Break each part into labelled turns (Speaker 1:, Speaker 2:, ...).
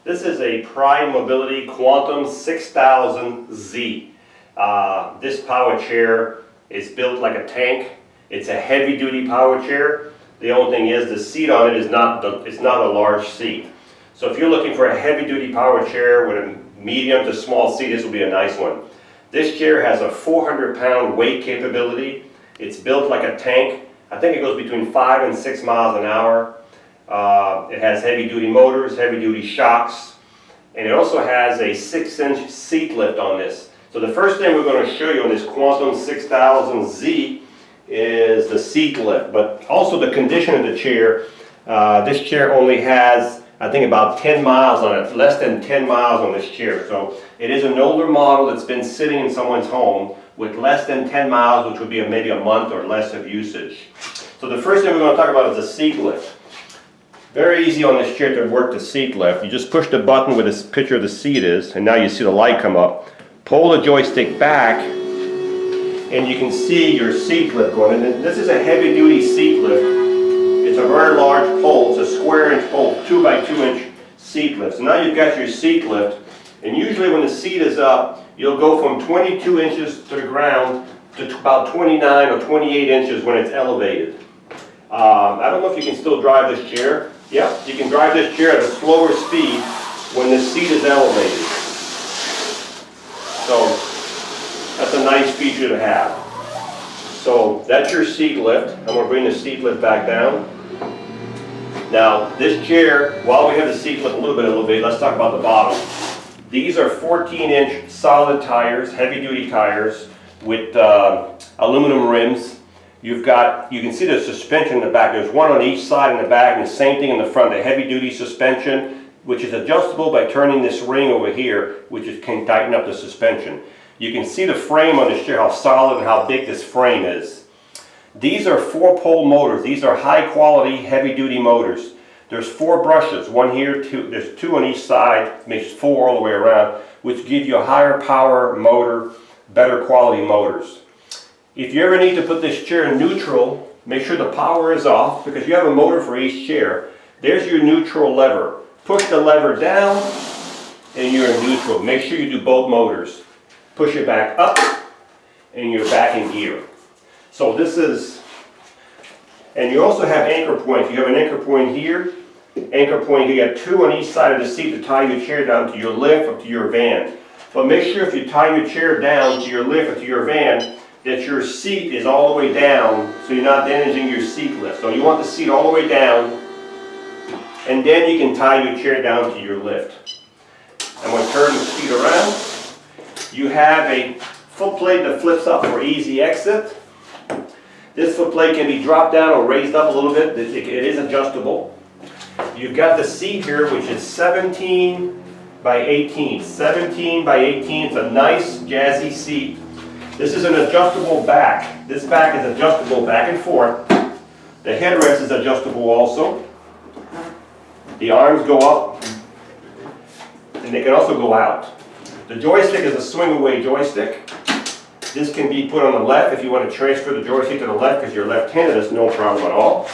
Speaker 1: This is a Prime Mobility Quantum 6000Z. This power chair is built like a tank. It's a heavy-duty power chair. The only thing is the seat on it is not a large seat. So if you're looking for a heavy-duty power chair with a medium to small seat, this will be a nice one. This chair has a 400-pound weight capability. It's built like a tank. I think it goes between 5 and 6 miles an hour. It has heavy-duty motors, heavy-duty shocks, and it also has a 6-inch seat lift on this. So the first thing we're going to show you on this Quantum 6000Z is the seat lift, but also the condition of the chair. This chair only has, I think, about 10 miles on it, less than 10 miles on this chair. So it is an older model that's been sitting in someone's home with less than 10 miles, which would be maybe a month or less of usage. So the first thing we're going to talk about is the seat lift. Very easy on this chair to work the seat lift. You just push the button where this picture of the seat is, and now you see the light come up. Pull the joystick back, and you can see your seat lift going. And this is a heavy-duty seat lift. It's a very large pole. It's a square-inch pole, 2 by 2 inch seat lift. So now you've got your seat lift, and usually when the seat is up, you'll go from 22 inches to the ground to about 29 or 28 inches when it's elevated. I don't know if you can still drive this chair. Yep, you can drive this chair at a slower speed when the seat is elevated. So that's a nice feature to have. So that's your seat lift. I'm going to bring the seat lift back down. Now this chair, while we have the seat lift a little bit elevated, let's talk about the bottom. These are 14-inch solid tires, heavy-duty tires with aluminum rims. You can see the suspension in the back. There's one on each side in the back, and the same thing in the front, the heavy-duty suspension, which is adjustable by turning this ring over here, which can tighten up the suspension. You can see the frame on this chair, how solid and how big this frame is. These are 4-pole motors. These are high-quality, heavy-duty motors. There's 4 brushes, one here, there's 2 on each side, makes 4 all the way around, which give you a higher power motor, better quality motors. If you ever need to put this chair in neutral, make sure the power is off, because you have a motor for each chair. There's your neutral lever. Push the lever down, and you're in neutral. Make sure you do both motors. Push it back up, and you're back in gear. So this is, and you also have anchor points. You have an anchor point here, anchor point here. You have 2 on each side of the seat to tie your chair down to your lift or to your van. But make sure if you tie your chair down to your lift or to your van, that your seat is all the way down, so you're not damaging your seat lift. So you want the seat all the way down, and then you can tie your chair down to your lift. I'm going to turn the seat around. You have a foot plate that flips up for easy exit. This foot plate can be dropped down or raised up a little bit. It is adjustable. You've got the seat here, which is 17 by 18. 17 by 18. It's a nice Jazzy seat. This is an adjustable back. This back is adjustable back and forth. The headrest is adjustable also. The arms go up, and they can also go out. The joystick is a swing-away joystick. This can be put on the left if you want to transfer the joystick to the left because you're left-handed. That's no problem at all.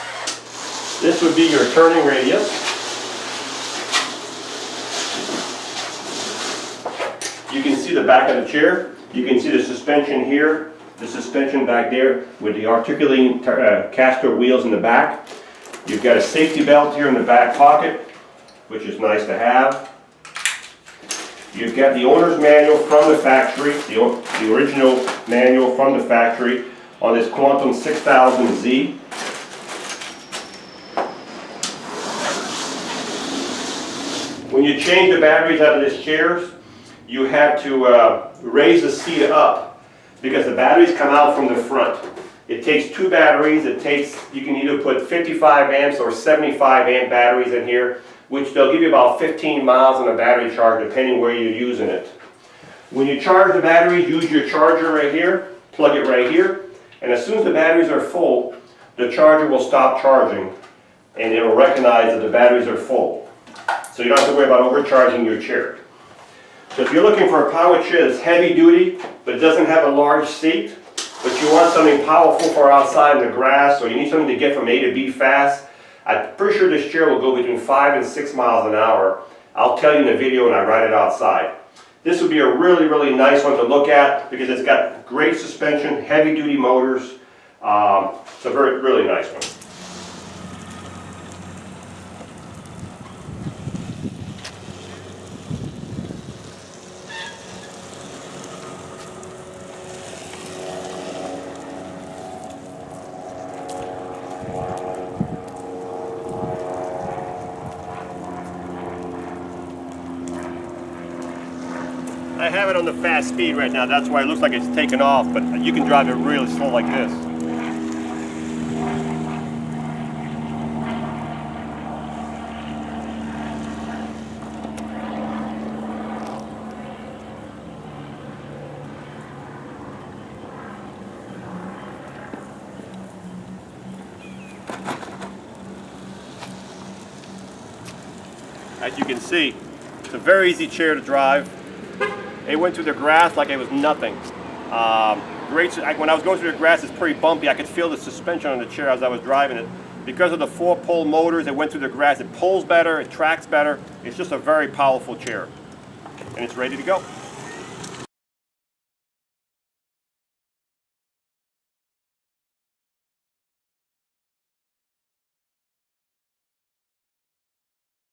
Speaker 1: This would be your turning radius. You can see the back of the chair. You can see the suspension here, the suspension back there with the articulating caster wheels in the back. You've got a safety belt here in the back pocket, which is nice to have. You've got the owner's manual from the factory, the original manual from the factory on this Quantum 6000Z. When you change the batteries out of this chair, you have to raise the seat up because the batteries come out from the front. It takes 2 batteries. You can either put 55 amps or 75 amp batteries in here, which they'll give you about 15 miles on a battery charge depending where you're using it. When you charge the batteries, use your charger right here, plug it right here, and as soon as the batteries are full, the charger will stop charging and it will recognize that the batteries are full. So you don't have to worry about overcharging your chair. So if you're looking for a power chair that's heavy duty, but it doesn't have a large seat, but you want something powerful for outside in the grass, or you need something to get from A to B fast, I'm pretty sure this chair will go between 5 and 6 miles an hour. I'll tell you in the video when I ride it outside. This would be a really, really nice one to look at because it's got great suspension, heavy duty motors. It's a really nice one. I have it on the fast speed right now, that's why it looks like it's taken off, but you can drive it really slow like this. As you can see, it's a very easy chair to drive. It went through the grass like it was nothing. When I was going through the grass, it's pretty bumpy. I could feel the suspension on the chair as I was driving it. Because of the 4-pole motors that went through the grass, it pulls better, it tracks better. It's just a very powerful chair. And it's ready to go.